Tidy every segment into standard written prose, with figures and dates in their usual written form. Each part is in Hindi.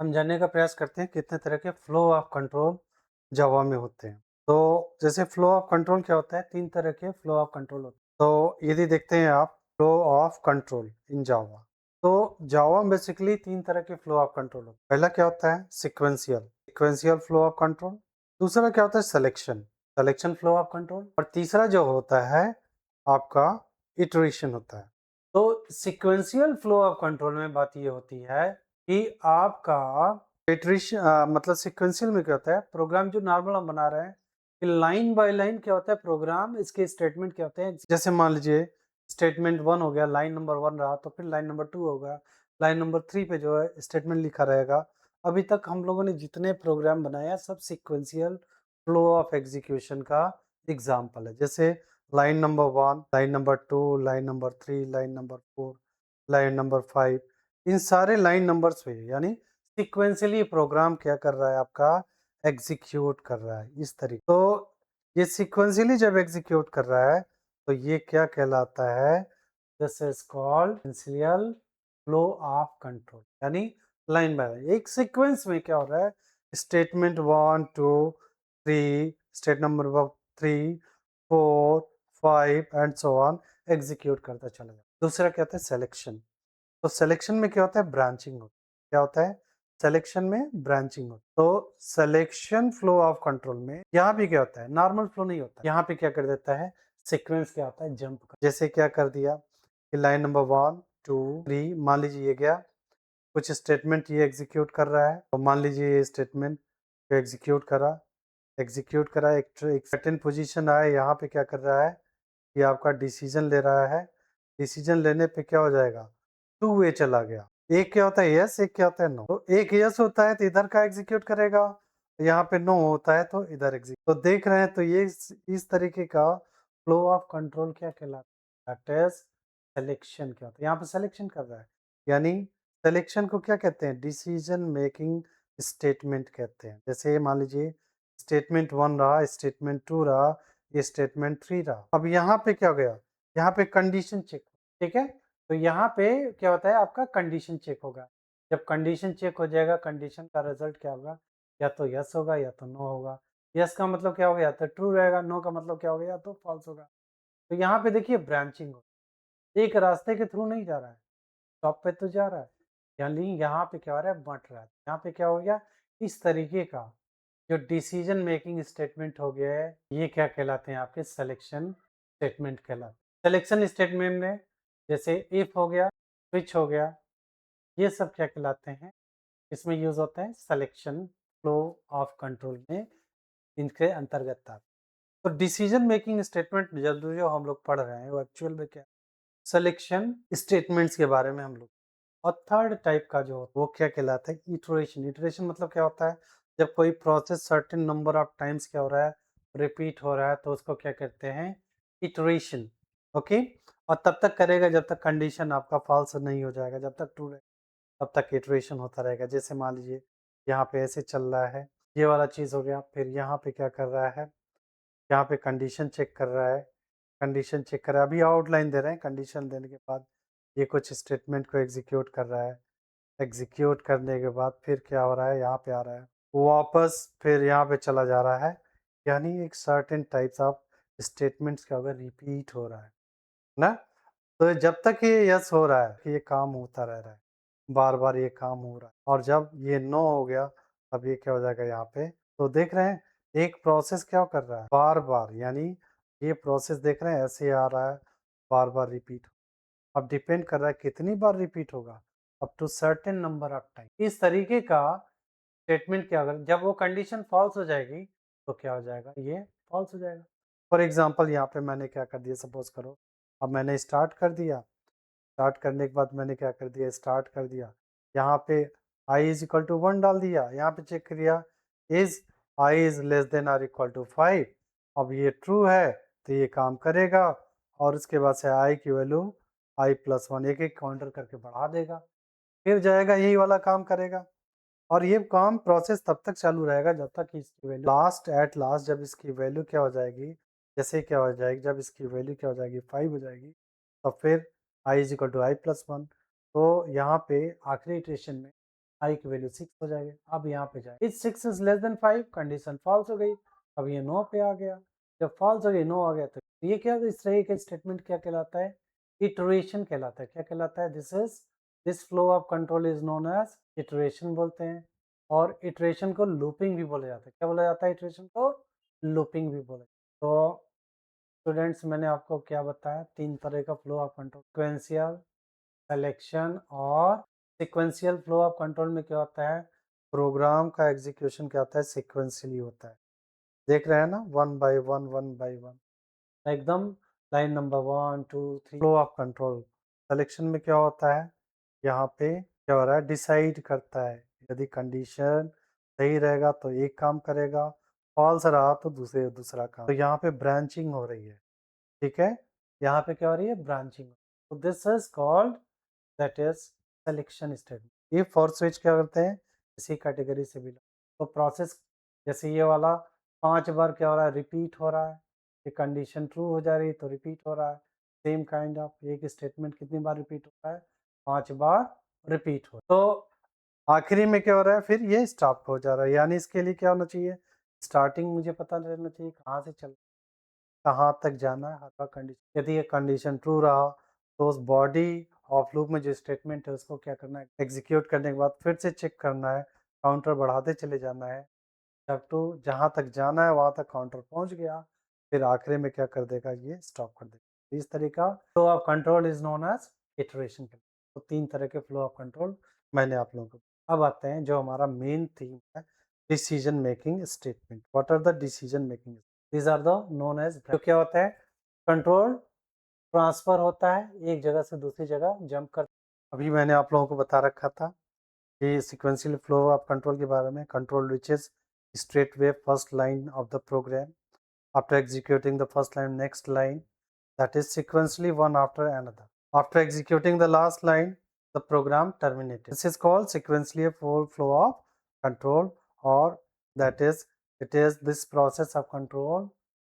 समझाने का प्रयास करते हैं कितने तरह के फ्लो ऑफ कंट्रोल जावा में होते हैं। तो जैसे फ्लो ऑफ कंट्रोल क्या होता है, 3 तरह के फ्लो ऑफ कंट्रोल होते हैं। तो यदि देखते हैं आप फ्लो ऑफ कंट्रोल इन जावा, तो जावा में बेसिकली 3 तरह के फ्लो ऑफ कंट्रोल होते हैं। पहला क्या होता है सीक्वेंशियल फ्लो ऑफ कंट्रोल, दूसरा क्या होता है सिलेक्शन फ्लो ऑफ कंट्रोल, और तीसरा जो होता है आपका इटरेशन होता है। तो सीक्वेंशियल फ्लो ऑफ कंट्रोल में बात ये होती है कि आपका मतलब सीक्वेंशियल में क्या होता है, प्रोग्राम जो नॉर्मल हम बना रहे हैं कि लाइन बाय लाइन क्या होता है प्रोग्राम, इसके स्टेटमेंट क्या होते हैं। जैसे मान लीजिए स्टेटमेंट 1 हो गया, लाइन नंबर 1 रहा, तो फिर लाइन नंबर 2 होगा, लाइन नंबर 3 पे जो है स्टेटमेंट लिखा रहेगा। अभी तक हम लोगों ने जितने प्रोग्राम बनाए हैं सब सीक्वेंशियल फ्लो ऑफ एग्जीक्यूशन का एग्जाम्पल है। जैसे line number 1, line number 2, line number 3, line number 4, line number 5, इन सारे लाइन नंबर्स पे यानी सीक्वेंशियली प्रोग्राम क्या कर रहा है आपका, एग्जीक्यूट कर रहा है इस तरीके। तो ये सीक्वेंशियली जब एग्जीक्यूट कर रहा है तो ये क्या कहलाता है, this is called sequential flow of control, यानी लाइन बाय लाइन एक सीक्वेंस में क्या हो रहा है, statement 1 2 3, state number 3 4 5 and so on execute करता चला जाए। दूसरा क्या होता है सिलेक्शन। तो सिलेक्शन में क्या होता है, ब्रांचिंग होता है। क्या होता है सिलेक्शन में, ब्रांचिंग होता है। तो सिलेक्शन फ्लो ऑफ कंट्रोल में यहाँ भी क्या होता है, नॉर्मल फ्लो नहीं होता, यहाँ पे क्या कर देता है सीक्वेंस क्या होता है जंप कर। जैसे क्या कर दिया कि लाइन नंबर 1 2 3, मान लीजिए ये गया, कुछ स्टेटमेंट ये एग्जीक्यूट कर रहा है, तो मान लीजिए ये स्टेटमेंट एग्जीक्यूट करा एक सर्टेन पोजीशन आया, यहाँ पे क्या कर रहा है कि आपका डिसीजन ले रहा है। डिसीजन लेने पे क्या हो जाएगा, टू वे चला गया। एक क्या होता है यस, एक क्या होता है नो। तो एक यस होता है तो इधर का एग्जीक्यूट करेगा, यहाँ पे नो होता है तो इधर एग्जीक्यूट। तो देख रहे हैं, तो ये इस तरीके का फ्लो ऑफ कंट्रोल क्या कहलाता है, दैट इज सिलेक्शन। क्या होता है यहाँ पे सिलेक्शन कर रहा है, यानी सिलेक्शन को क्या कहते हैं, डिसीजन मेकिंग स्टेटमेंट कहते हैं। जैसे मान लीजिए स्टेटमेंट 1 रहा, स्टेटमेंट 2 रहा, ये स्टेटमेंट 3 रहा। अब यहाँ पे क्या हो गया, यहाँ पे कंडीशन चेक, ठीक है। तो यहाँ पे क्या होता है आपका कंडीशन चेक होगा। जब कंडीशन चेक हो जाएगा, कंडीशन का रिजल्ट क्या होगा, या तो यस होगा या तो नो होगा। यस का मतलब क्या होगा, या तो ट्रू रहेगा, नो का मतलब क्या होगा, या तो फॉल्स होगा। तो यहाँ पे देखिए ब्रांचिंग हो, एक रास्ते के थ्रू नहीं जा रहा है, टॉप पे तो जा रहा है, यानी यहाँ पे क्या हो रहा है, बंट रहा है। यहाँ पे क्या हो गया, इस तरीके का जो डिसीजन मेकिंग स्टेटमेंट हो गया है, ये क्या कहलाते हैं आपके सिलेक्शन स्टेटमेंट कहलाते हैं। सिलेक्शन स्टेटमेंट में जैसे इफ हो गया, स्विच हो गया, ये सब क्या कहलाते हैं, इसमें यूज होते हैं सिलेक्शन फ्लो ऑफ कंट्रोल में, इनके अंतर्गत था। तो डिसीजन मेकिंग स्टेटमेंट जब जो हम लोग पढ़ रहे हैं वो एक्चुअल में क्या, सिलेक्शन स्टेटमेंट्स के बारे में हम लोग। और थर्ड टाइप का जो वो क्या कहलाता है, इटरेशन। इटरेशन मतलब क्या होता है, जब कोई process certain number of times क्या हो रहा है, रिपीट हो रहा है, तो उसको क्या कहते हैं, इटरेशन। ओके। और तब तक करेगा जब तक कंडीशन आपका फॉल्स नहीं हो जाएगा, जब तक ट्रू तब तक इटरेशन होता रहेगा। जैसे मान लीजिए यहाँ पे ऐसे चल रहा है, ये वाला चीज़ हो गया, फिर यहाँ पे क्या कर रहा है, यहाँ पे कंडीशन चेक कर रहा है, कंडीशन चेक कर रहा है, अभी आउटलाइन दे रहे हैं, कंडीशन देने के बाद ये कुछ स्टेटमेंट को एग्जीक्यूट कर रहा है। एग्जीक्यूट करने के बाद फिर क्या हो रहा है, यहाँ पे आ रहा है वापस, फिर यहाँ पे चला जा रहा है, यानी एक सर्टेन टाइप्स ऑफ स्टेटमेंट्स क्या होगा, रिपीट हो रहा है ना। तो जब तक ये यस हो रहा है ये काम होता रह रहा है, बार बार ये काम हो रहा है, और जब ये नो हो गया तब ये क्या हो जाएगा यहाँ पे। तो देख रहे हैं एक प्रोसेस क्या कर रहा है बार बार, यानी ये प्रोसेस देख रहे हैं ऐसे आ रहा है, बार बार रिपीट। अब डिपेंड कर रहा है कितनी बार रिपीट होगा, up to certain number of time. इस तरीके का स्टेटमेंट क्या होगा, जब वो कंडीशन फॉल्स हो जाएगी तो क्या हो जाएगा, ये फॉल्स हो जाएगा। फॉर एग्जाम्पल यहाँ पे मैंने क्या कर दिया, सपोज करो अब मैंने स्टार्ट कर दिया, स्टार्ट करने के बाद मैंने क्या कर दिया, स्टार्ट कर दिया, यहाँ पे आई इज इक्वल टू 1 डाल दिया, यहाँ पे चेक किया is i is less than or equal to 5। अब ये ट्रू है तो ये काम करेगा, और उसके बाद से आई की वैल्यू i+1 एक एक काउंटर करके बढ़ा देगा, फिर जाएगा यही वाला काम करेगा। और ये काम प्रोसेस तब तक चालू रहेगा जब तक कि इसकी वैल्यू एट लास्ट जब इसकी वैल्यू क्या हो जाएगी, जैसे क्या हो जाएगी, जब इसकी वैल्यू क्या हो जाएगी 5 हो जाएगी, तो फिर i is equal to i+1। तो यहाँ पे आखिरी इटरेशन में आई की वैल्यू 6 हो जाएगी। अब यहाँ पे जाए इस 6 is less than 5, condition false हो गई। अब ये 9 पे आ गया, जब फॉल्स हो गई 9 आ गया तो ये क्या, इस तरह का स्टेटमेंट क्या कहलाता है, इटरेशन कहलाता है। क्या कहलाता है, this flow of control is known as iteration बोलते हैं। और इटरेशन को लूपिंग भी बोला जाता है। क्या बोला जाता है, इटरेशन को लूपिंग भी बोला जाता है। तो स्टूडेंट्स मैंने आपको क्या बताया, 3 तरह का flow of control, sequential, selection और सीक्वेंशियल फ्लो ऑफ कंट्रोल में क्या होता है, प्रोग्राम का एग्जीक्यूशन क्या होता है, सीक्वेंशियली होता है। देख रहे हैं ना, वन बाय वन एकदम, line number 1 2 3। Flow of control selection में क्या होता है, यहाँ पे क्या हो रहा है, डिसाइड करता है, यदि कंडीशन सही रहेगा तो एक काम करेगा, फॉल्स रहा तो दूसरा काम। तो यहाँ पे ब्रांचिंग हो रही है, ठीक है, यहाँ पे क्या हो रही है, ब्रांचिंग। तो this is called, that is selection statement. ये फॉर स्विच क्या करते हैं, इसी कैटेगरी से बिलोंग। तो प्रोसेस जैसे ये वाला 5 बार क्या हो रहा है, रिपीट हो रहा है, ये कंडीशन ट्रू हो जा रही है तो रिपीट हो रहा है। सेम काइंड ऑफ एक स्टेटमेंट कितनी बार रिपीट होता है, 5 बार रिपीट हो। तो आखिरी में क्या हो रहा है, फिर ये स्टॉप हो जा रहा है, यानी इसके लिए क्या होना चाहिए, स्टार्टिंग मुझे पता रहना चाहिए कहाँ से चल, कहाँ तक जाना है, हर कंडीशन। यदि ये कंडीशन ट्रू रहा तो उस बॉडी ऑफ लूप में जो स्टेटमेंट है उसको क्या करना है, एग्जीक्यूट करने के बाद फिर से चेक करना है, काउंटर बढ़ाते चले जाना है, जब टू जहाँ तक जाना है वहाँ तक काउंटर पहुँच गया, फिर आखिरी में क्या कर देगा, ये स्टॉप कर देगा। इस तरीका flow of control is known as iteration. तो 3 तरह के फ्लो ऑफ कंट्रोल मैंने आप लोगों को। अब आते हैं जो हमारा मेन थीम है, decision making statement. What are the decision making, these are the known as. तो क्या होता है, कंट्रोल ट्रांसफर होता है एक जगह से दूसरी जगह जंप कर। अभी मैंने आप लोगों को बता रखा था कि सीक्वेंशियल फ्लो ऑफ कंट्रोल के बारे में, control reaches straightway first line of the program. After executing the first line, next line, that is sequentially one after another. After executing the last line, the program terminated. This is called sequentially full flow of control, or that is, it is this process of control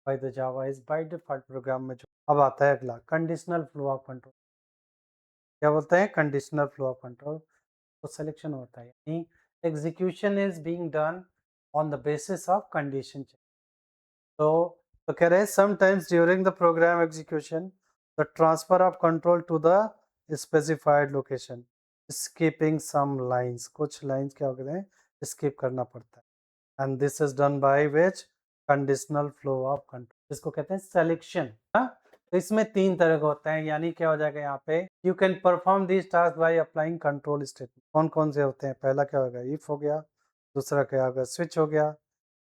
by the Java is by default program में जो। अब आता है अगला, कंडीशनल फ्लो ऑफ कंट्रोल। क्या बोलते हैं, कंडीशनल फ्लो ऑफ कंट्रोल। तो सिलेक्शन होता है, यानी execution is being done on the basis of condition. तो कह रहे हैं sometimes during the program execution the transfer of control to the specified location, skipping some lines, कुछ लाइंस क्या होते हैं, स्किप करना पड़ता है। And this is done by which, conditional flow of control, जिसको कहते हैं सिलेक्शन। तो इसमें 3 तरह का होता है, यानी क्या हो जाएगा यहाँ पे, you can perform this task by applying control statement. कौन कौन से होते हैं, पहला क्या होगा, इफ हो गया, दूसरा क्या होगा, स्विच हो गया,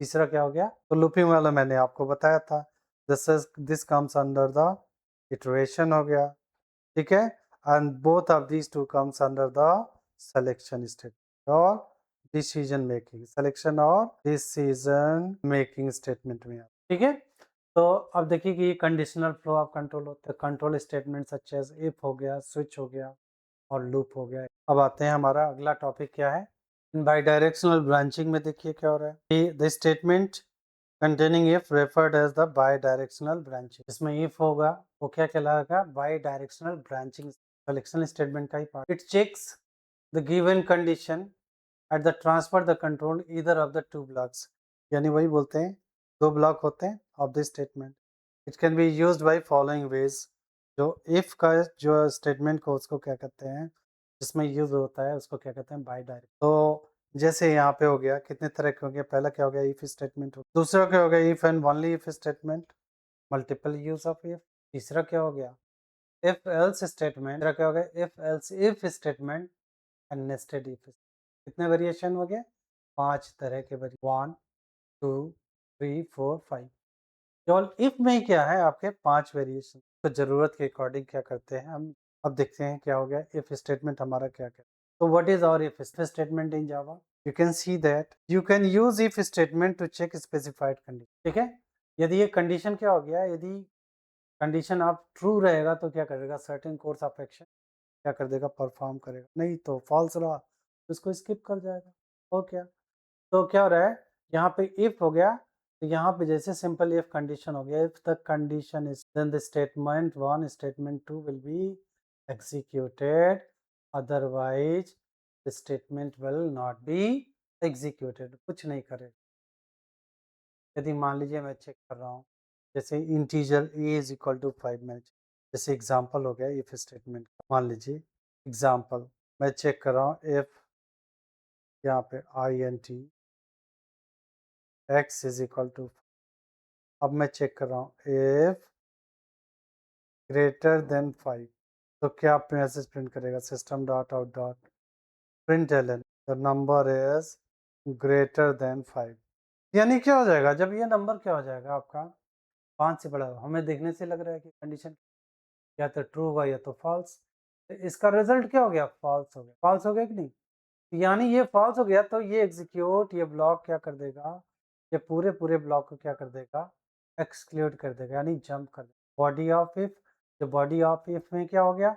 तीसरा क्या हो गया, तो लूपिंग वाला मैंने आपको बताया था, this comes under the iteration हो गया, ठीक है। And both of these two comes under the selection statement और डिसीजन मेकिंग, सिलेक्शन और डिसीजन मेकिंग स्टेटमेंट में, ठीक है। तो अब देखिए कि ये कंडीशनल फ्लो ऑफ कंट्रोल होता है, control statement such as if हो गया, स्विच हो गया और लूप हो गया। अब आते हैं, हमारा अगला टॉपिक क्या है, बाई डायरेक्शनल ब्रांचिंग में देखिए क्या हो रहा है, the statement containing if referred as the bi directional branching. इसमें इफ होगा वो क्या कहलाएगा, bi directional branching, selection statement का ही part. It checks the given condition at the transfer the control either of the 2 blocks, यानी वही बोलते हैं 2 ब्लॉक होते हैं of this statement. It can be used by following ways. जो इफ का जो स्टेटमेंट को उसको क्या कहते हैं, जिसमें यूज होता है उसको क्या कहते हैं, बाय डायरेक्ट। तो जैसे यहाँ पे हो गया, कितने तरह के हो गए, पहला क्या हो गया, इफ स्टेटमेंट हो, दूसरा क्या हो गया, if and only if statement, multiple use of if. तीसरा क्या हो गया, इफ एल्स स्टेटमेंट। तीसरा क्या हो गया, if else if statement and nested if. कितने वेरिएशन हो गए, 5 तरह के वेरिएशन, 1 2 3 4 5। केवल इफ में क्या है, आपके 5 वेरिएशन। तो जरूरत के अकॉर्डिंग क्या करते हैं हम, अब देखते हैं क्या हो गया, इफ स्टेटमेंट हमारा क्या क्या। तो what is our if statement in Java, you can see that you can use if statement to check specified condition, ठीक है। यदि ये कंडीशन क्या हो गया, यदि कंडीशन आप ट्रू रहेगा तो क्या करेगा, सर्टेन कोर्स ऑफ एक्शन क्या कर देगा, परफॉर्म करेगा, नहीं तो फॉल्स रहा तो इसको स्किप कर जाएगा। और क्या, तो क्या हो रहा है, यहाँ पे इफ हो गया, तो यहाँ पे जैसे सिंपल इफ कंडीशन हो गया, if the condition is then the statement 1 statement 2 will be executed, otherwise statement will not be executed, कुछ नहीं करेगा। यदि मान लीजिए मैं चेक कर रहा हूँ, जैसे integer a is equal to 5 में, जैसे एग्जांपल हो गया इफ स्टेटमेंट, मान लीजिए एग्जांपल मैं चेक कर रहा हूँ इफ, यहाँ पे int x is equal to, अब मैं चेक कर रहा हूँ इफ ग्रेटर देन 5, तो क्या मैसेज प्रिंट करेगा, system dot out dot print ln the number is greater than 5। यानी क्या हो जाएगा, जब ये नंबर क्या हो जाएगा आपका 5 से बड़ा होगा, हमें देखने से लग रहा है कि कंडीशन या तो ट्रू होगा या तो फॉल्स, तो इसका रिजल्ट क्या हो गया, फॉल्स हो गया। फॉल्स हो गया कि नहीं, यानी ये फॉल्स हो गया, तो ये एग्जीक्यूट, ये ब्लॉक क्या कर देगा, ये पूरे पूरे ब्लॉक को क्या कर देगा, एक्सक्लूड कर देगा, यानी जंप कर देगा। बॉडी ऑफ इफ, जो बॉडी ऑफ इफ में क्या हो गया,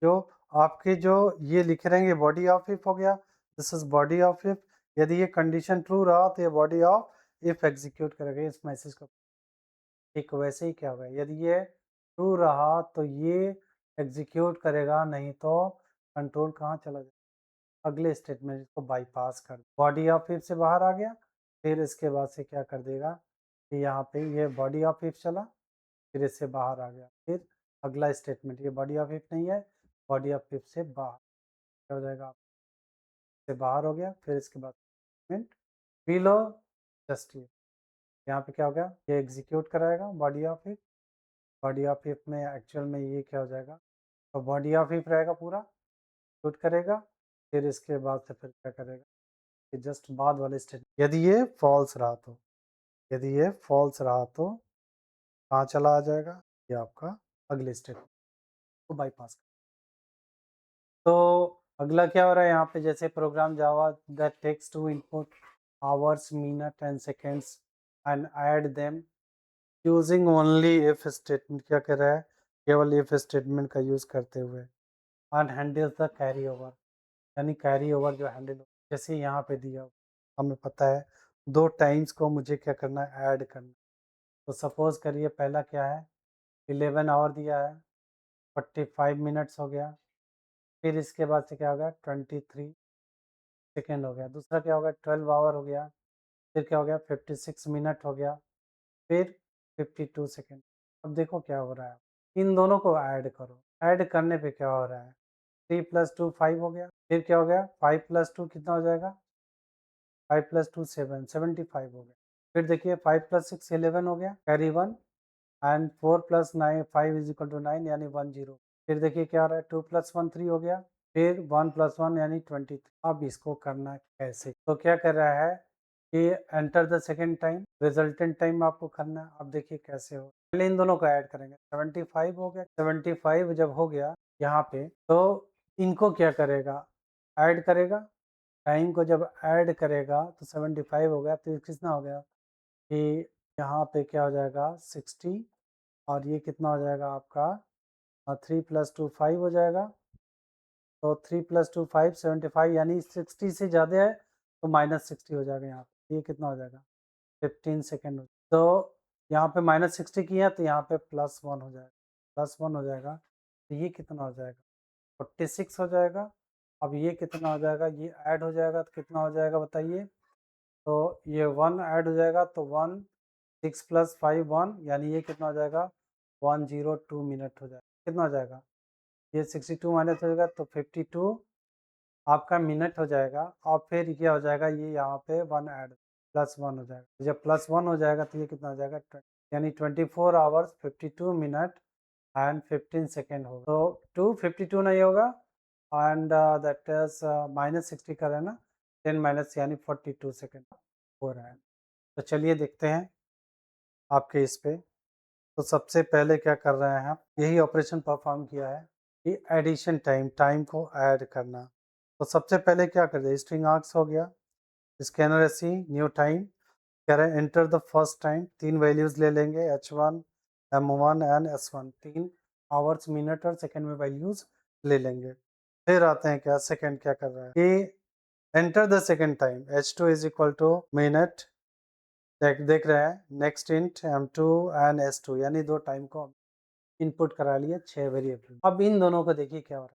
जो आपके जो ये लिखे रहेंगे बॉडी ऑफ इफ हो गया, this is body of if. यदि ये कंडीशन ट्रू रहा तो ये बॉडी ऑफ इफ एग्जीक्यूट करेगा इस मैसेज को। ठीक वैसे ही क्या होगा, यदि ये ट्रू रहा तो ये एग्जीक्यूट करेगा, नहीं तो कंट्रोल कहाँ चला जाएगा, अगले स्टेटमेंट को बाईपास कर, बॉडी ऑफ इफ से बाहर आ गया, फिर इसके बाद से क्या कर देगा कि यहाँ पे ये बॉडी ऑफ इफ चला, फिर इससे बाहर आ गया, फिर अगला स्टेटमेंट, ये बॉडी ऑफ इफ नहीं है, बॉडी ऑफ इफ से बाहर क्या हो जाएगा, से बाहर हो गया, फिर इसके बाद स्टेटमेंट बिलो जस्ट ये, यहाँ पे क्या हो गया, ये एग्जीक्यूट कराएगा body of if. Body of if में एक्चुअल में ये क्या हो जाएगा, तो बॉडी ऑफ इफ रहेगा पूरा, एग्जीक्यूट करेगा, फिर इसके बाद से फिर क्या करेगा कि जस्ट बाद वाले स्टेटमेंट, यदि ये फॉल्स रहा तो, यदि ये फॉल्स रहा तो कहाँ चला आ जाएगा, ये आपका अगले स्टेटमेंट को बाईपास। तो अगला क्या हो रहा है यहाँ पे, जैसे program Java that takes to input hours minute and seconds and add them using only if statement, क्या कर रहा है, केवल इफ स्टेटमेंट का यूज़ करते हुए, and handle the carry over, यानी कैरी ओवर जो हैंडल, जैसे यहाँ पे दिया हो, हमें पता है दो टाइम्स को मुझे क्या करना है, ऐड करना। तो सपोज करिए पहला क्या है, 11 आवर दिया है, 45 मिनट्स हो गया, फिर इसके बाद से क्या हो गया, 23 सेकेंड हो गया, दूसरा क्या हो गया, 12 आवर हो गया, फिर क्या हो गया, 56 मिनट हो गया, फिर 52 सेकेंड। अब देखो क्या हो रहा है, इन दोनों को ऐड करो, ऐड करने पे क्या हो रहा है, 3 + 2 5 हो गया, फिर क्या हो गया, 5 + 2 कितना हो जाएगा, 5 + 2 7 75 हो गया, फिर देखिए 5 + 6 11 हो गया, कैरी 1, एंड 4 + 9 5 = 9 यानी 10। फिर देखिए क्या हो रहा है, 2 + 1 3 हो गया, फिर 1 + 1 यानी 23। अब इसको करना कैसे, तो क्या कर रहा है कि enter the second time, resultant time आपको करना है। अब देखिए कैसे हो, पहले इन दोनों को ऐड करेंगे, 75 हो गया, 75 जब हो गया यहाँ पे, तो इनको क्या करेगा, ऐड करेगा, टाइम को जब ऐड करेगा तो 75 हो गया, तो ये कितना हो गया कि यहाँ पे क्या हो जाएगा 60, और ये कितना हो जाएगा आपका 3 + 2 5 हो जाएगा, तो 3 + 2 5 75, यानी 60 से ज़्यादा है तो -60 हो जाएगा यहाँ पे, ये कितना हो जाएगा 15 सेकेंड। तो यहाँ पे -60 किया तो यहाँ पे +1 हो जाएगा, +1 हो जाएगा, तो ये कितना हो जाएगा 46 हो जाएगा। अब ये कितना हो जाएगा, ये ऐड हो जाएगा तो कितना हो जाएगा बताइए, तो ये 1 ऐड हो जाएगा तो 1 6 + 5 1, यानी ये कितना हो जाएगा 102 मिनट हो जाएगा, कितना हो जाएगा, ये 62 माइनस हो जाएगा तो 52 आपका मिनट हो जाएगा, और फिर क्या हो जाएगा, ये यहाँ पे 1 ऐड +1 हो जाएगा, जब +1 हो जाएगा तो ये कितना हो जाएगा यानी 24 आवर्स 52 मिनट एंड 15 सेकेंड होगा, तो 252 नहीं होगा, एंड दैट इज -60 का रहना 10 माइनस यानी 42 सेकेंड हो रहा है। तो चलिए देखते हैं आपके इस पे, तो सबसे पहले क्या कर रहे हैं आप, यही ऑपरेशन परफॉर्म किया है कि एडिशन टाइम, टाइम को ऐड करना। तो सबसे पहले क्या कर रहे, स्ट्रिंग आर्क्स हो गया, स्कैनर एसी न्यू टाइम, कह रहे हैं enter the first time, 3 values ले लेंगे H1 M1 and S1, 3 hours minute और सेकेंड में वैल्यूज ले लेंगे। फिर आते हैं क्या, सेकेंड क्या कर रहा है कि enter the second time, H2 = minute, देख रहे हैं next int M2 and S2, यानी दो टाइम को इनपुट करा लिया 6 वेरिएबल। अब इन दोनों को देखिए क्या हो रहा है,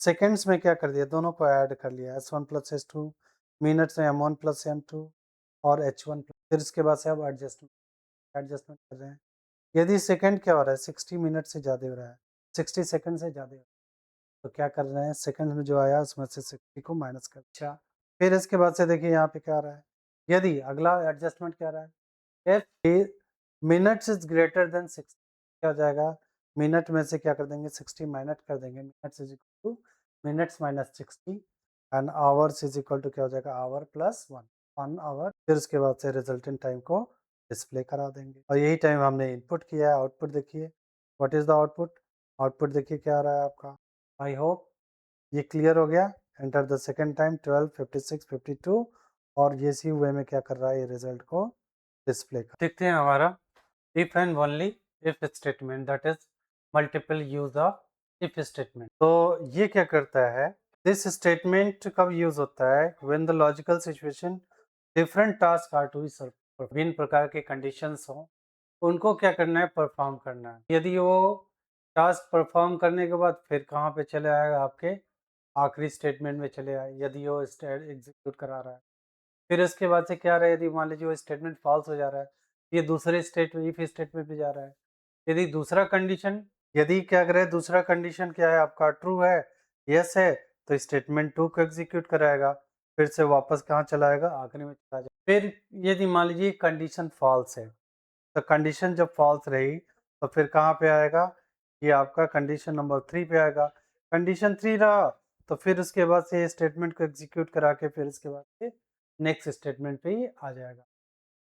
सेकंड्स में क्या कर दिया, दोनों को ऐड कर लिया, S1 प्लस S2, मिनट्स में M1 प्लस M2 और H1 फिर इसके बाद से अब एडजस्टमेंट कर रहे हैं। यदि सेकंड क्या हो रहा है, 60 मिनट से ज़्यादा हो रहा है, 60 सेकंड से ज़्यादा हो रहा है, तो क्या कर रहे हैं, सेकंड में जो आया उसमें से 60 को माइनस कर। अच्छा, फिर इसके बाद से देखिए यहाँ पे क्या आ रहा है, यदि अगला एडजस्टमेंट क्या रहा है, if minutes is greater then 60 क्या हो जाएगा, मिनट में से क्या कर देंगे, 60 माइनस कर देंगे, minutes is equal to minutes minus 60 and hours is equal to क्या हो जाएगा, आवर प्लस 1 आवर। फिर उसके बाद से रिजल्टेंट टाइम को डिस्प्ले करा देंगे और यही टाइम हमने इनपुट किया है। आउटपुट देखिए, what is the output, output देखिए क्या आ रहा है आपका। आई होप ये क्लियर हो गया। एंटर द सेकंड टाइम 12, 56, 52 और ये इसी वे में क्या कर रहा है, ये रिजल्ट को डिस्प्ले कर। देखते हैं हमारा if and only if statement, that is multiple use of if statement. तो ये क्या करता है, दिस स्टेटमेंट कब यूज होता है, when the logical situation different task are to be serve, विभिन्न प्रकार के कंडीशंस हो, उनको क्या करना है, परफॉर्म करना है। यदि वो टास्क परफॉर्म करने के बाद फिर कहाँ पे चले आएगा, आपके आखिरी स्टेटमेंट में चले आए, यदि वो एग्जीक्यूट करा रहा है। फिर उसके बाद से क्या रहा है, यदि मान लीजिए वो स्टेटमेंट फॉल्स हो जा रहा है, ये दूसरे स्टेटमेंट इफ स्टेटमेंट पे जा रहा है। यदि दूसरा कंडीशन, यदि क्या करे, दूसरा कंडीशन क्या है आपका, ट्रू है, यस है, तो स्टेटमेंट 2 को एग्जीक्यूट कराएगा, फिर से वापस कहाँ चलाएगा, आखिरी में चला जाएगा। फिर यदि मान लीजिए कंडीशन फॉल्स है, तो कंडीशन जब फॉल्स रही तो फिर कहाँ पे आएगा, ये आपका कंडीशन नंबर 3 पे आएगा। कंडीशन 3 रहा तो फिर उसके बाद से स्टेटमेंट को एग्जीक्यूट करा के फिर इसके बाद से नेक्स्ट स्टेटमेंट पे ही आ जाएगा।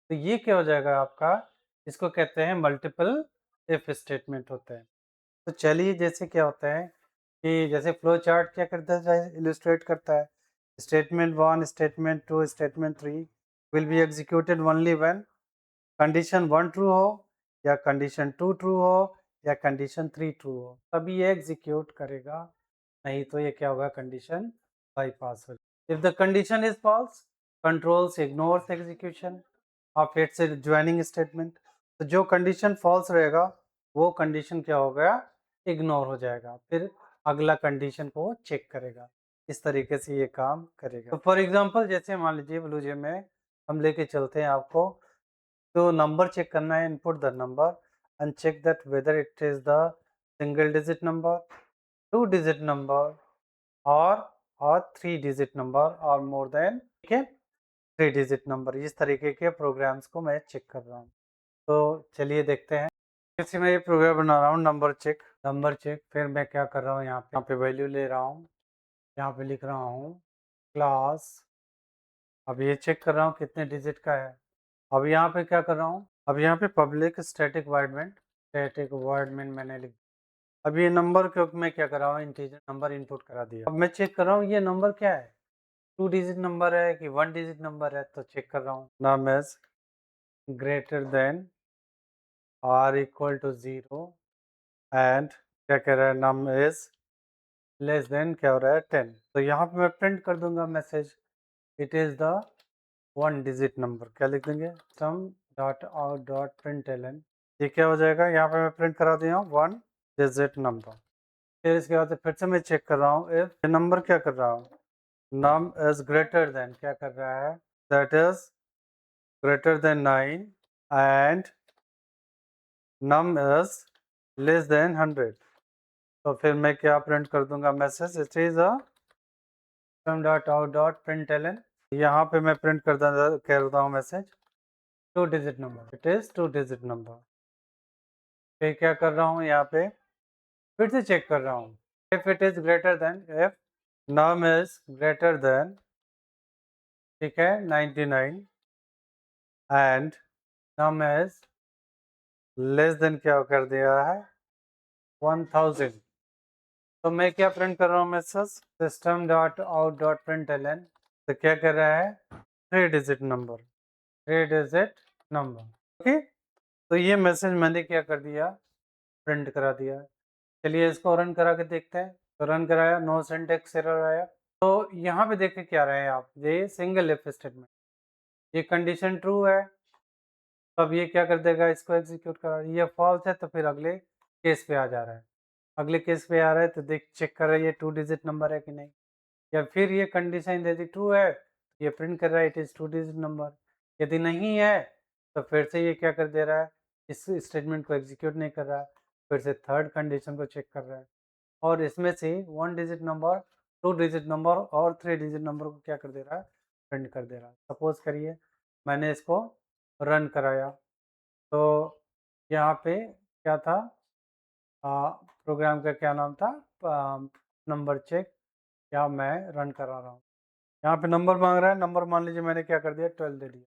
तो ये क्या हो जाएगा आपका, इसको कहते हैं मल्टीपल इफ स्टेटमेंट होते हैं। तो चलिए, जैसे क्या होता है कि जैसे फ्लो चार्ट क्या करता है, इलस्ट्रेट करता है, statement 1, statement 2, statement 3 will be executed only when condition 1 true हो या कंडीशन 2 ट्रू हो या कंडीशन 3 ट्रू हो, तभी ये एग्जीक्यूट करेगा, नहीं तो ये क्या होगा, कंडीशन बाईपास हो। If the condition is false, controls ignores execution of its joining statement. तो जो कंडीशन फॉल्स रहेगा वो कंडीशन क्या हो गया, इग्नोर हो जाएगा, फिर अगला कंडीशन को चेक करेगा। इस तरीके से ये काम करेगा। तो फॉर एग्जांपल जैसे मान लीजिए ब्लूजे में हम लेके चलते हैं आपको, तो नंबर चेक करना है, input the number and check that whether it is the single digit number, 2 digit number और 3 डिजिट नंबर और मोर देन, ठीक है, 3 डिजिट नंबर। इस तरीके के प्रोग्राम्स को मैं चेक कर रहा हूँ। तो चलिए देखते हैं। जैसे मैं ये प्रोग्राम बना रहा हूँ, नंबर चेक, फिर मैं क्या कर रहा हूँ, यहाँ पे वैल्यू ले रहा हूँ, यहाँ पे लिख रहा हूँ क्लास। अब ये चेक कर रहा हूँ कितने डिजिट का है। अब यहाँ पे क्या कर रहा हूँ, अब यहाँ पे पब्लिक स्टैटिक वर्डमेंट मैंने लिख। अब ये नंबर को मैं क्या कर रहा हूँ, इंटीजर नंबर इनपुट करा दिया। अब मैं चेक कर रहा हूँ ये नंबर क्या है, 2 डिजिट नंबर है कि 1 डिजिट नंबर है, तो चेक कर रहा हूँ। Num is greater than or equal to 0 and क्या कह रहा है, नम इज लेस देन क्या हो रहा है, 10। तो यहाँ पे मैं प्रिंट कर दूंगा message, it is the 1 digit number. क्या लिख देंगे, सम डॉट आउट डॉट प्रिंटलन। ये क्या हो जाएगा, यहाँ पे मैं प्रिंट करा दिया हूँ 1 डिजिट नंबर। फिर इसके बाद फिर से मैं चेक कर रहा हूँ, इफ ये नंबर क्या कर रहा हूँ, नम इज ग्रेटर देन, क्या कर रहा है, that is greater than 9 and num is less than 100। तो फिर मैं क्या प्रिंट कर दूंगा message, it is a sum dot out dot println. यहाँ पे मैं प्रिंट करता हूँ message 2 digit number, it is 2 digit number. फिर क्या कर रहा हूँ, यहाँ पे फिर से चेक कर रहा हूँ, if it is greater than, if num is greater than, ठीक है, 99 and num is less than, क्या कर दिया है, 1000। तो मैं क्या प्रिंट कर रहा हूँ message, system dot out dot println. तो क्या कर रहा है, 3 digit number, 3 digit number, okay. तो ये मैसेज मैंने क्या कर दिया, प्रिंट करा दिया। चलिए इसको रन करा के देखते हैं। तो रन कराया, नो सिंटैक्स एरर आया। तो यहाँ पे देख के क्या रहे हैं आप, ये सिंगल इफ स्टेटमेंट, ये कंडीशन ट्रू है, तब ये क्या कर देगा, इसको एग्जीक्यूट करा। ये फॉल्स है तो फिर अगले केस पे आ जा रहा है। अगले केस पे आ रहा है तो देख चेक कर रहा है ये 2 डिजिट नंबर है कि नहीं, या फिर ये कंडीशन यदि ट्रू है ये प्रिंट कर रहा है इट इज़ 2 डिजिट नंबर, यदि नहीं है तो फिर से ये क्या कर दे रहा है, इस स्टेटमेंट को एग्जीक्यूट नहीं कर रहा है, फिर से थर्ड कंडीशन को चेक कर रहा है और इसमें से 1 डिजिट नंबर, 2 डिजिट नंबर और 3 डिजिट नंबर को क्या कर दे रहा है, प्रिंट कर दे रहा है। सपोज करिए मैंने इसको रन कराया तो यहाँ पे क्या था, प्रोग्राम का क्या नाम था, नंबर चेक, या मैं रन करा रहा हूँ। यहाँ पे नंबर मांग रहा है, नंबर मान लीजिए मैंने क्या कर दिया 12 दे दिया।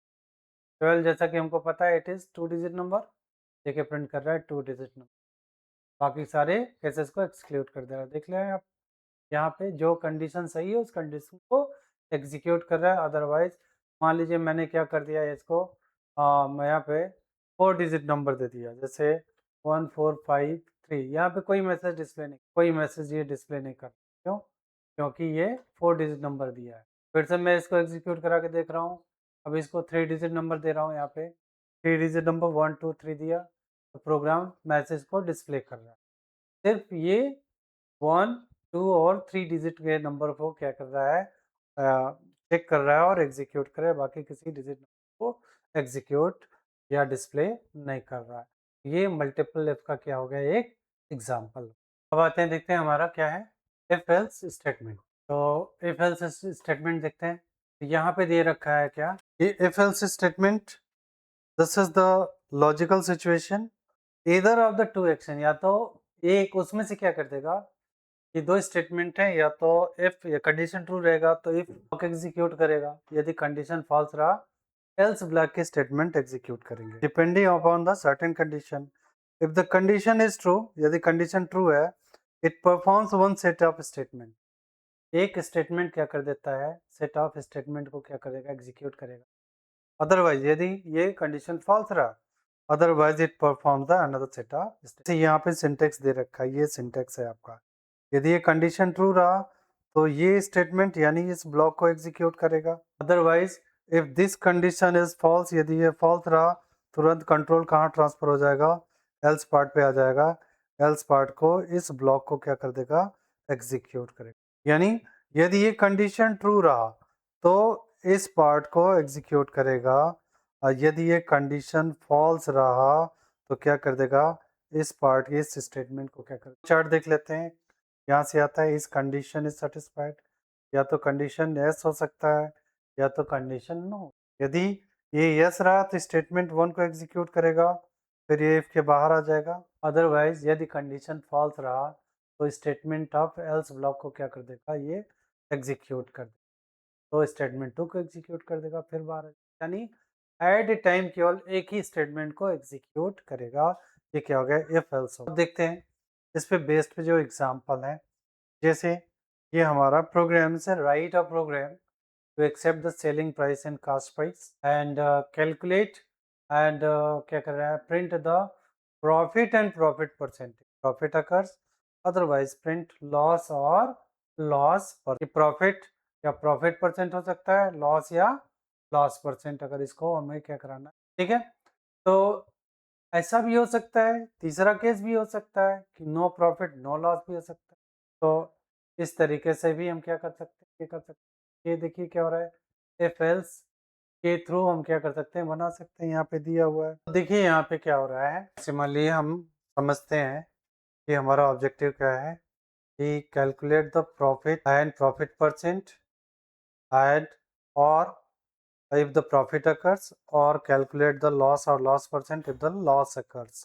12 जैसा कि हमको पता है इट इज़ 2 डिजिट नंबर, देखिए प्रिंट कर रहा है 2 डिजिट नंबर, बाकी सारे केसेस को एक्सक्लूड कर दे रहा है। देख लें आप यहाँ पे जो कंडीशन सही है उस कंडीशन को एग्जीक्यूट कर रहा है, अदरवाइज मान लीजिए मैंने क्या कर दिया इसको, मैं यहाँ पे 4 डिजिट नंबर दे दिया, जैसे 1453, यहाँ पे कोई मैसेज डिस्प्ले नहीं, कोई मैसेज ये डिस्प्ले नहीं कर, क्यों, क्योंकि ये 4 डिजिट नंबर दिया है। फिर से मैं इसको एग्जीक्यूट करा के देख रहा हूँ, अब इसको 3 डिजिट नंबर दे रहा हूँ, यहाँ पे 3 डिजिट नंबर 1 2 3 दिया तो प्रोग्राम मैसेज को डिस्प्ले कर रहा है। सिर्फ ये 1 2 और 3 डिजिट के नंबर को क्या कर रहा है, चेक कर रहा है और एग्जीक्यूट कर रहा है, बाकी किसी डिजिट नंबर को एग्जीक्यूट या डिस्प्ले नहीं कर रहा है। ये मल्टीपल इफ का क्या हो गया, एक एग्जांपल। अब आते हैं देखते हैं हमारा क्या है, इफ एल्स स्टेटमेंट। तो इफ एल्स स्टेटमेंट देखते हैं, यहाँ पे दे रखा है क्या, ये if else statement, this is the logical situation, either of the two action, या तो एक उसमें से क्या कर देगा, ये दो स्टेटमेंट है, या तो इफ ये कंडीशन ट्रू रहेगा तो इफ ब्लॉक एग्जीक्यूट करेगा, यदि कंडीशन फॉल्स रहा एल्स ब्लॉक के स्टेटमेंट एग्जीक्यूट करेंगे, depending upon the certain condition. If the condition is true, यदि कंडीशन ट्रू है, it performs one set of statement, एक स्टेटमेंट क्या कर देता है, सेट ऑफ स्टेटमेंट को क्या करेगा, एग्जीक्यूट करेगा। अदरवाइज यदि ये कंडीशन फॉल्स रहा, otherwise it perform the another set of statement. यहाँ पे सिंटेक्स दे रखा है, ये सिंटेक्स है आपका, यदि ये कंडीशन ट्रू रहा तो ये स्टेटमेंट यानी इस ब्लॉक को एग्जीक्यूट करेगा, otherwise if this condition is false, यदि ये फॉल्स रहा तुरंत कंट्रोल कहाँ ट्रांसफर हो जाएगा, एल्स पार्ट पे आ जाएगा, एल्स पार्ट को इस ब्लॉक को क्या कर देगा, एग्जीक्यूट करेगा। यानी यदि ये कंडीशन ट्रू रहा तो इस पार्ट को एग्जीक्यूट करेगा, और यदि ये कंडीशन फॉल्स रहा तो क्या कर देगा, इस पार्ट इस स्टेटमेंट को क्या कर, चार्ट देख लेते हैं। यहाँ से आता है इस कंडीशन इज सेटिस्फाइड, या तो कंडीशन यस हो सकता है या तो कंडीशन नो। यदि ये यस रहा तो स्टेटमेंट 1 को एग्जीक्यूट करेगा, फिर ये इफ के बाहर आ जाएगा, अदरवाइज यदि कंडीशन फॉल्स रहा तो स्टेटमेंट ऑफ एल्स ब्लॉक को क्या कर देगा, ये एग्जीक्यूट कर देगा, तो स्टेटमेंट 2 को एग्जीक्यूट कर देगा, फिर बाहर आ जाएगा। यानी एट ए टाइम केवल एक ही स्टेटमेंट को एग्जीक्यूट करेगा। ये क्या हो गया, इफ एल्स। अब देखते हैं इस पे बेस्ड पे जो एग्जांपल है, जैसे ये हमारा प्रोग्राम से write a program to accept the selling price and cost price and calculate and क्या कर रहा है, print the profit and profit percentage, profit occurs, otherwise print loss और लॉस पर, प्रॉफिट या प्रॉफिट परसेंट हो सकता है, लॉस या लॉस परसेंट, अगर इसको हमें क्या कराना है, ठीक है। तो ऐसा भी हो सकता है, तीसरा केस भी हो सकता है कि नो प्रॉफिट नो लॉस भी हो सकता है। तो इस तरीके से भी हम क्या कर सकते हैं, ये कर सकते हैं। ये देखिए क्या हो रहा है, इफ एल्स के थ्रू हम क्या कर सकते हैं, बना सकते हैं, यहाँ पे दिया हुआ है। तो देखिए यहाँ पे क्या हो रहा है, सिमिलरली हम समझते हैं कि हमारा ऑब्जेक्टिव क्या है, कि calculate the profit and profit percent and और if the profit occurs or calculate the loss or loss percent if the loss occurs।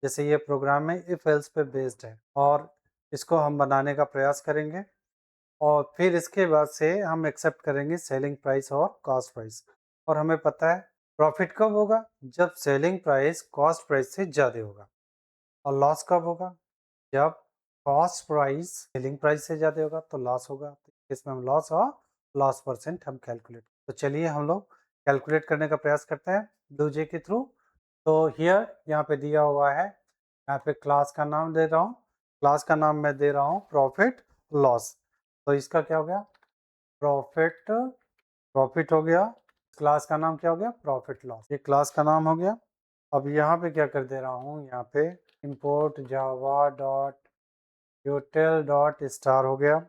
जैसे ये प्रोग्राम है if else पे बेस्ड है और इसको हम बनाने का प्रयास करेंगे, और फिर इसके बाद से हम एक्सेप्ट करेंगे सेलिंग प्राइस और कॉस्ट प्राइस। और हमें पता है प्रॉफिट कब होगा, जब सेलिंग प्राइस कॉस्ट प्राइस से ज़्यादा होगा, और लॉस कब होगा, जब कॉस्ट प्राइस सेलिंग प्राइस से ज़्यादा होगा तो लॉस होगा। इसमें हम लॉस और लॉस परसेंट हम कैलकुलेट, तो चलिए हम लोग कैलकुलेट करने का प्रयास करते हैं ब्लू जे के थ्रू। तो हियर यहाँ पे दिया हुआ है, यहाँ पे क्लास का नाम दे रहा हूँ, क्लास का नाम मैं दे रहा हूँ प्रॉफिट लॉस। तो इसका क्या हो गया, प्रॉफिट, प्रॉफिट हो गया, क्लास का नाम क्या हो गया, प्रॉफिट लॉस, ये क्लास का नाम हो गया। अब यहाँ पे क्या कर दे रहा हूँ, यहाँ पे import java dot util dot star हो गया।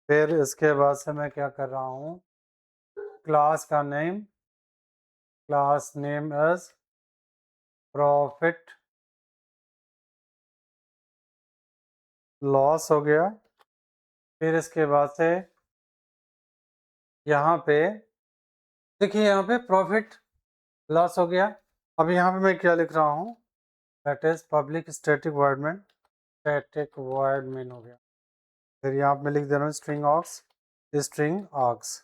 फिर इसके बाद से मैं क्या कर रहा हूँ, क्लास का name, class name is profit loss हो गया। फिर इसके बाद से यहाँ पे देखिए, यहाँ पे प्रॉफिट लॉस हो गया। अब यहाँ पे मैं क्या लिख रहा हूँ, that is public static void main, static void main हो गया। फिर यहाँ पे मैं लिख दे रहा हूँ स्ट्रिंग आर्क्स।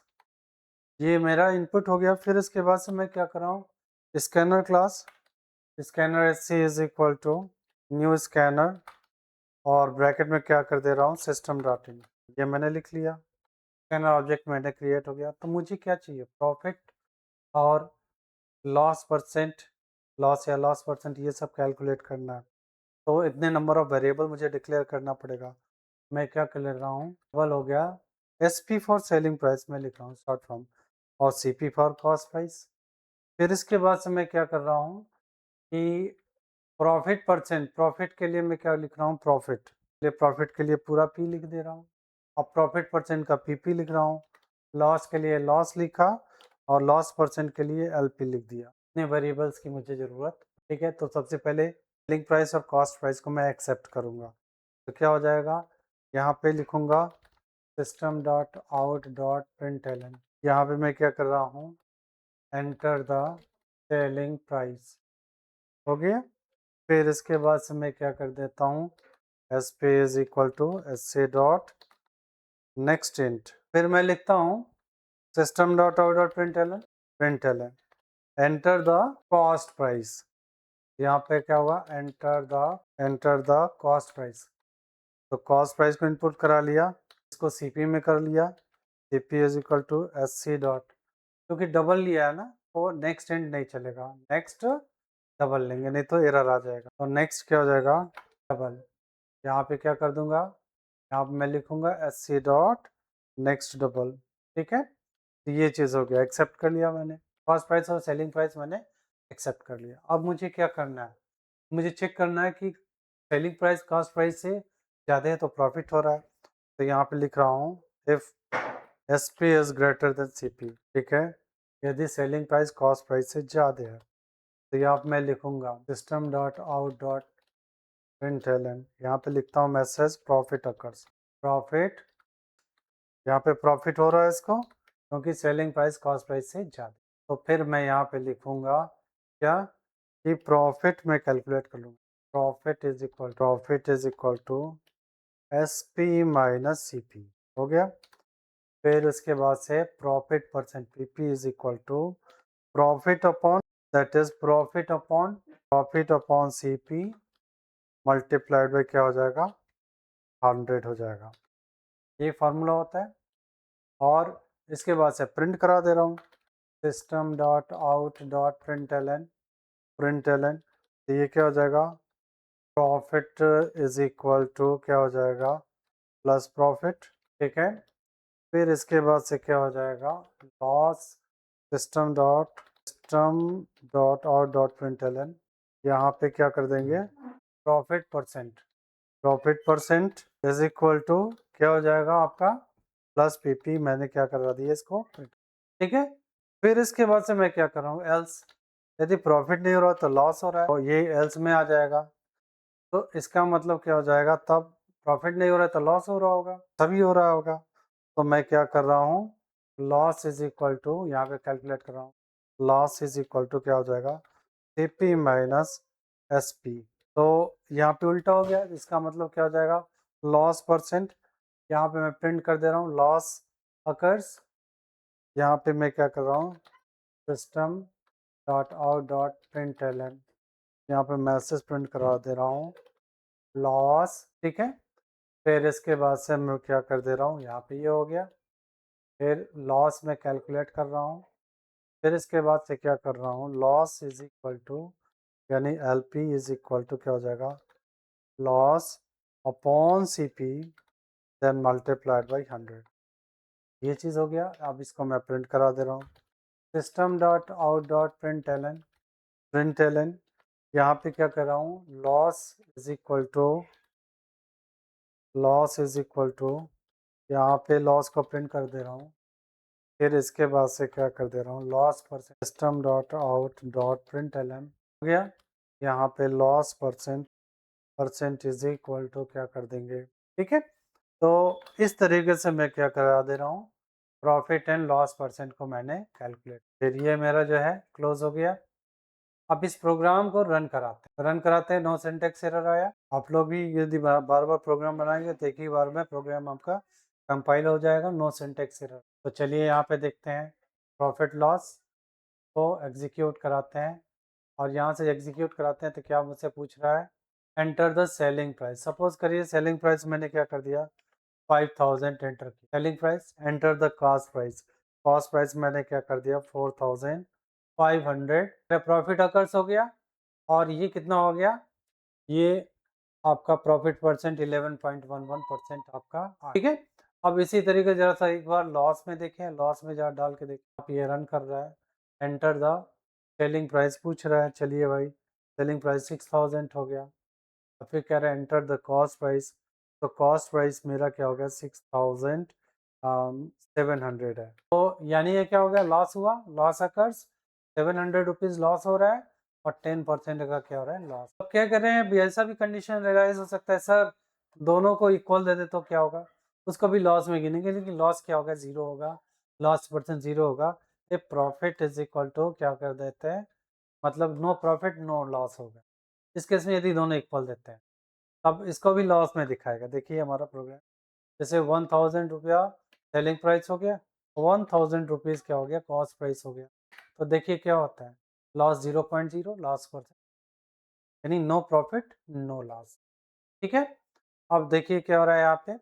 ये मेरा इनपुट हो गया। फिर इसके बाद से मैं क्या कर रहा हूँ, scanner class, scanner S C is equal to new scanner, और ब्रैकेट में क्या कर दे रहा हूँ, सिस्टम डॉट इन। ये मैंने लिख लिया, स्कैनर ऑब्जेक्ट मैंने क्रिएट हो गया। तो मुझे क्या चाहिए, प्रॉफिट और लॉस परसेंट, लॉस या लॉस परसेंट, ये सब कैलकुलेट करना है। तो इतने नंबर ऑफ वेरिएबल मुझे डिक्लेयर करना पड़ेगा। मैं क्या कर ले रहा हूँ, डबल हो गया S P for selling price में लिख रहा हूँ शॉर्ट फॉर्म, और C P for cost price. फिर इसके बाद से मैं क्या कर रहा हूँ कि प्रॉफिट परसेंट, प्रॉफिट के लिए मैं क्या लिख रहा हूँ, प्रॉफिट के लिए पूरा पी लिख दे रहा हूँ। अब प्रॉफिट परसेंट का पीपी लिख रहा हूँ। लॉस के लिए लॉस लिखा, और लॉस परसेंट के लिए एलपी लिख दिया। इतने वेरिएबल्स की मुझे ज़रूरत, ठीक है। तो सबसे पहले सेलिंग प्राइस और कॉस्ट प्राइस को मैं एक्सेप्ट करूँगा। तो क्या हो जाएगा, यहाँ पे लिखूँगा system dot out dot println. यहाँ पे मैं क्या कर रहा हूँ, एंटर द सेलिंग प्राइस, हो गया। फिर इसके बाद से मैं क्या कर देता हूँ, S P is equal to S C dot next int. फिर मैं लिखता हूँ system dot out dot println enter the cost price. यहाँ पे क्या हुआ, एंटर द कॉस्ट प्राइस। तो कॉस्ट प्राइस को इनपुट करा लिया, इसको सीपी में कर लिया, CP is equal to S C dot, क्योंकि डबल लिया है ना तो नेक्स्ट एंड नहीं चलेगा, नेक्स्ट डबल लेंगे नहीं तो एरर आ जाएगा। तो नेक्स्ट क्या हो जाएगा, डबल। यहाँ पे क्या कर दूंगा, यहाँ पे मैं लिखूंगा S C dot next double, ठीक है। तो ये चीज़ हो गया, एक्सेप्ट कर लिया मैंने, कॉस्ट प्राइस और सेलिंग प्राइस मैंने एक्सेप्ट कर लिया। अब मुझे क्या करना है, मुझे चेक करना है कि सेलिंग प्राइस कॉस्ट प्राइस से ज़्यादा है तो प्रॉफिट हो रहा है। तो यहाँ पे लिख रहा हूँ if S P is greater than C P, ठीक है। यदि सेलिंग प्राइस कॉस्ट प्राइस से ज़्यादा है तो यहाँ पे मैं लिखूंगा system dot out dot println, यहाँ पे लिखता हूँ मैसेज प्रॉफिट अकर्स, प्रॉफिट, यहाँ पे प्रॉफिट हो रहा है इसको क्योंकि सेलिंग प्राइस कॉस्ट प्राइस से ज़्यादा। तो फिर मैं यहाँ पे लिखूंगा क्या, कि प्रॉफिट में कैलकुलेट कर लूँगा, profit is equal to S P minus C P, हो गया। फिर उसके बाद से profit percent, P P is equal to profit upon, that is profit upon C P multiplied by क्या हो जाएगा, 100 हो जाएगा। ये फार्मूला होता है। और इसके बाद से प्रिंट करा दे रहा हूँ system dot out dot println. तो ये क्या हो जाएगा, प्रॉफिट इज इक्वल टू क्या हो जाएगा, प्लस प्रॉफिट, ठीक है। फिर इसके बाद से क्या हो जाएगा, loss, system dot out dot println, यहाँ पे क्या कर देंगे, profit percent is equal to क्या हो जाएगा आपका, प्लस पीपी, मैंने क्या करवा दिया इसको, ठीक है। फिर इसके बाद से मैं क्या कर रहा हूँ, एल्स, यदि प्रॉफिट नहीं हो रहा तो लॉस हो रहा है, तो ये एल्स में आ जाएगा। तो इसका मतलब क्या हो जाएगा, तब प्रॉफिट नहीं हो रहा है तो लॉस हो रहा होगा, तभी हो रहा होगा। तो मैं क्या कर रहा हूँ, लॉस इज इक्वल टू, यहाँ पे कैलकुलेट कर रहा हूँ, लॉस इज इक्वल टू क्या हो जाएगा, C P minus S P. तो यहाँ पे उल्टा हो गया, इसका मतलब क्या हो जाएगा, लॉस परसेंट, यहाँ पे मैं प्रिंट कर दे रहा हूँ लॉस अकर्स, यहाँ पे मैं क्या कर रहा हूँ, system dot out dot println, यहाँ पे मैसेज प्रिंट करवा दे रहा हूँ लॉस, ठीक है। फिर इसके बाद से मैं क्या कर दे रहा हूँ, यहाँ पे ये हो गया। फिर लॉस में कैलकुलेट कर रहा हूँ। फिर इसके बाद से क्या कर रहा हूँ, लॉस इज इक्वल टू, यानी L P is equal to क्या हो जाएगा, loss upon C P then multiplied by 100। ये चीज़ हो गया। अब इसको मैं प्रिंट करा दे रहा हूँ system dot out dot print Elon, यहाँ पे क्या कर रहा हूँ, loss is equal to loss is equal to, यहाँ पे लॉस को प्रिंट कर दे रहा हूँ, फिर इसके बाद से क्या कर दे रहा हूँ, loss percent system dot out dot println हो गया। यहाँ पे loss percent is equal to क्या कर देंगे, ठीक है। तो इस तरीके से मैं क्या करा दे रहा हूँ, प्रॉफिट एंड लॉस परसेंट को मैंने कैलकुलेट, फिर ये मेरा जो है क्लोज हो गया। अब इस प्रोग्राम को रन कराते हैं, नो सिंटेक्स एरर आया। आप लोग भी यदि बार बार प्रोग्राम बनाएंगे तो एक ही बार में प्रोग्राम आपका कंपाइल हो जाएगा, नो सिंटेक्स एरर। तो चलिए यहाँ पे देखते हैं, प्रॉफिट लॉस को एग्जीक्यूट कराते हैं, और यहाँ से एग्जीक्यूट कराते हैं तो क्या मुझसे पूछ रहा है, enter the selling price. Suppose करिए सेलिंग प्राइस मैंने क्या कर दिया, 5000 एंटर की selling price. Enter the cost price मैंने क्या कर दिया, 4500। प्रॉफिट अकर्स हो गया, और ये कितना हो गया, ये आपका प्रॉफिट परसेंट 11.11% आपका, ठीक है। अब इसी तरीके जरा सा एक बार लॉस में देखें, लॉस में जरा डाल के देखें, आप ये रन कर रहा है, एंटर द सेलिंग प्राइस पूछ रहा है, चलिए भाई सेलिंग प्राइस 6000 हो गया। और फिर कह रहा है एंटर द कॉस्ट प्राइस, तो कॉस्ट प्राइस मेरा क्या हो गया, 6700 है। तो यानी ये क्या हो गया, लॉस हुआ, लॉस अकर्स, 700 रुपीज़ लॉस हो रहा है, और 10% का क्या हो रहा है, लॉस। अब क्या कर रहे हैं, अभी ऐसा भी कंडीशन रियलाइज हो सकता है सर दोनों को इक्वल दे दे तो क्या होगा, उसको भी लॉस में गिनेंगे, लेकिन लॉस क्या होगा, जीरो होगा, लॉस परसेंट जीरो होगा। ये प्रॉफिट इज इक्वल टू क्या कर देते हैं, मतलब नो प्रॉफिट नो लॉस होगा। इस केस में यदि दोनों इक्वल देते हैं, अब इसको भी लॉस में दिखाएगा। देखिए हमारा प्रोग्राम, जैसे 1000 रुपया सेलिंग प्राइस हो गया, 1000 रुपीज़ क्या हो गया, कॉस्ट प्राइस हो गया। तो देखिए क्या होता है, लॉस 0.0, लॉस परसेंट, यानी नो प्रॉफिट नो लॉस, ठीक है। अब देखिए क्या हो रहा है यहाँ पे,